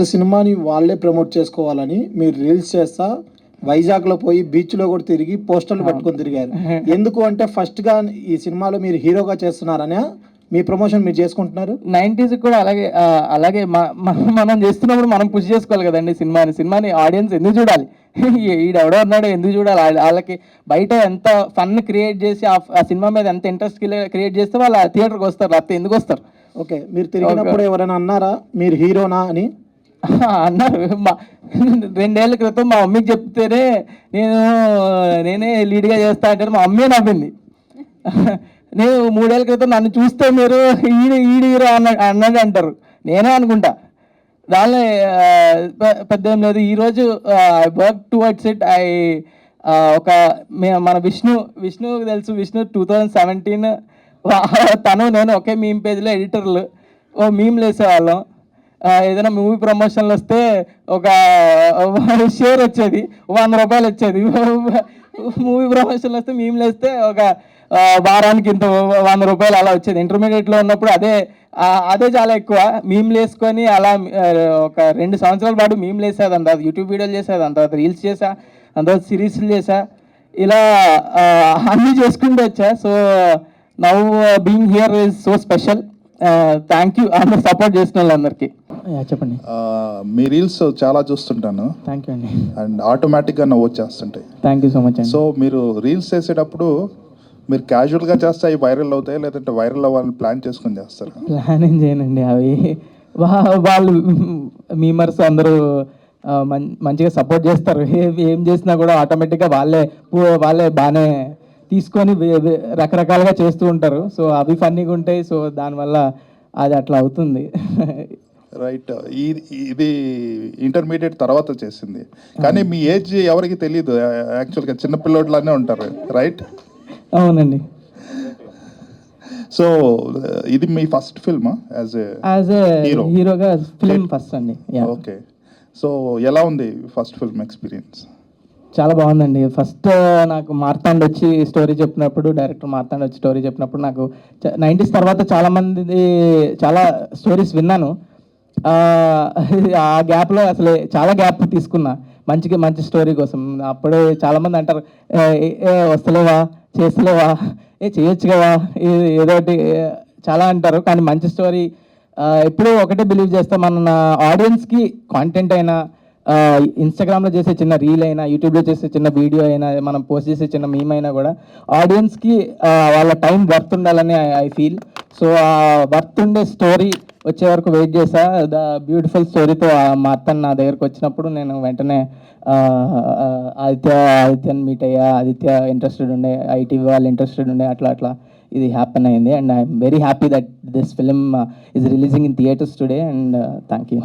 సినిమాని వాళ్ళే ప్రమోట్ చేసుకోవాలని మీరు రీల్స్ చేస్తా వైజాగ్లో పోయి బీచ్లో కూడా తిరిగి పోస్టర్లు పట్టుకొని తిరిగారు. ఎందుకు అంటే ఫస్ట్గా ఈ సినిమాలో మీరు హీరోగా చేస్తున్నారనే మీ ప్రమోషన్ మీరు చేసుకుంటున్నారు. 90s కూడా అలాగే అలాగే మనం చేస్తున్నప్పుడు మనం పుష్ చేసుకోవాలి కదండి సినిమాని ఆడియన్స్ ఎందుకు చూడాలి? ఈడెవడో ఉన్నాడో ఎందుకు చూడాలి? వాళ్ళకి బయట ఎంత ఫన్ క్రియేట్ చేసి ఆ సినిమా మీద ఎంత ఇంట్రెస్ట్ క్రియేట్ చేస్తే వాళ్ళు థియేటర్కి వస్తారు, లేకపోతే ఎందుకు వస్తారు? ఓకే, మీరు తిరిగినప్పుడు ఎవరైనా అన్నారా మీరు హీరోనా అని? అన్నారు. 2 ఏళ్ల క్రితం మా మమ్మీకి చెప్తేనే నేనే లీడ్గా చేస్తా అంటే మా అమ్మే నవ్వింది. నేను 3 ఏళ్ల క్రితం నన్ను చూస్తే మీరు ఈడు హీరో అన్నది అంటారు, నేనే అనుకుంటా. దానిలో పెద్ద ఏం లేదు. ఈరోజు వర్క్ టువర్డ్స్ ఇట్. ఒక మన విష్ణుకి తెలుసు. విష్ణు 2017 తను నేను ఒకే మీమ్ పేజ్లో ఎడిటర్లు మీమ్లు వేసేవాళ్ళం. ఏదైనా మూవీ ప్రమోషన్లు వస్తే ఒక షేర్ వచ్చేది, 100 రూపాయలు వచ్చేది. మూవీ ప్రమోషన్లు వస్తే మీమ్లు వేస్తే ఒక వారానికి ఇంత 100 రూపాయలు అలా వచ్చేది. ఇంటర్మీడియట్లో ఉన్నప్పుడు అదే చాలా ఎక్కువ. మీమ్లు వేసుకొని అలా ఒక 2 సంవత్సరాల పాటు మీమ్లు వేసేదాని, తర్వాత యూట్యూబ్ వీడియోలు చేసేదాని, తర్వాత రీల్స్ చేసా, దాని తర్వాత సిరీస్లు చేసా, ఇలా అన్నీ చేసుకుంటూ వచ్చా. So now being here is so special. Thank you అందరు సపోర్ట్ చేసిన వాళ్ళందరికీ. చెప్పండి. మీ రీల్స్ చాలా చూస్తుంటాను. థ్యాంక్ యూ అండి. అండ్ ఆటోమేటిక్గా నవ్వు వచ్చేస్తుంటాయి. థ్యాంక్ యూ సో మచ్ అండి. సో మీరు రీల్స్ చేసేటప్పుడు మీరు క్యాజువల్గా చేస్తే అవి వైరల్ అవుతాయి, లేదంటే వైరల్ అవ్వాలని ప్లాన్ చేసుకొని చేస్తారు? ప్లాన్ ఏం చేయనండి. అవి వాళ్ళు మీమర్స్ అందరూ మంచిగా సపోర్ట్ చేస్తారు. ఏం చేసినా కూడా ఆటోమేటిక్గా వాళ్ళే బాగానే తీసుకొని రకరకాలుగా చేస్తూ ఉంటారు. సో అవి ఫన్నీగా ఉంటాయి. సో దానివల్ల అది అట్లా అవుతుంది. రైట్. ఇది ఇంటర్మీడియట్ తర్వాత చేసింది, కానీ మీ ఏజ్ ఎవరికి తెలియదు. యాక్చువల్గా చిన్నపిల్లోడ్లానే ఉంటారు, రైట్? అవునండి. సో ఇది మీ ఫస్ట్ ఫిల్మ్ యాజ్ ఏ హీరోగా ఫిల్మ్ ఫస్ట్ అండి. ఓకే. సో ఎలా ఉంది ఫస్ట్ ఫిల్మ్ ఎక్స్పీరియన్స్? చాలా బాగుందండి. ఫస్ట్ నాకు మార్తాండ్ వచ్చి స్టోరీ చెప్పినప్పుడు, డైరెక్టర్ మార్తాండ్ వచ్చి స్టోరీ చెప్పినప్పుడు నాకు 90s తర్వాత చాలా స్టోరీస్ విన్నాను. ఆ గ్యాప్లో అసలు చాలా గ్యాప్ తీసుకున్నా మంచి స్టోరీ కోసం. అప్పుడే చాలామంది అంటారు, వస్తలేవా, చేస్తలేవా, చేయొచ్చు కదా, ఏదోటి చాలా అంటారు. కానీ మంచి స్టోరీ ఎప్పుడూ ఒకటే బిలీవ్ చేస్తాం, మన ఆడియన్స్కి కాంటెంట్ అయినా, ఇన్స్టాగ్రామ్లో చేసే చిన్న రీల్ అయినా, యూట్యూబ్లో చేసే చిన్న వీడియో అయినా, మనం పోస్ట్ చేసే చిన్న మీమ్ అయినా కూడా ఆడియన్స్కి వాళ్ళ టైం వర్త్ ఉండాలని ఐ ఫీల్. సో ఆ వర్త్ ఉండే స్టోరీ వచ్చే వరకు వెయిట్ చేసా. ద బ్యూటిఫుల్ స్టోరీతో మార్తాండ్ నా దగ్గరకు వచ్చినప్పుడు నేను వెంటనే ఆదిత్యని మీట్ అయ్యా. ఆదిత్య ఇంట్రెస్టెడ్ ఉండే, ఐటీవీ వాళ్ళు ఇంట్రెస్టెడ్ ఉండే, అట్లా ఇది హ్యాపెన్ అయింది. And I'm very happy that this film is releasing in theatres today. And thank you.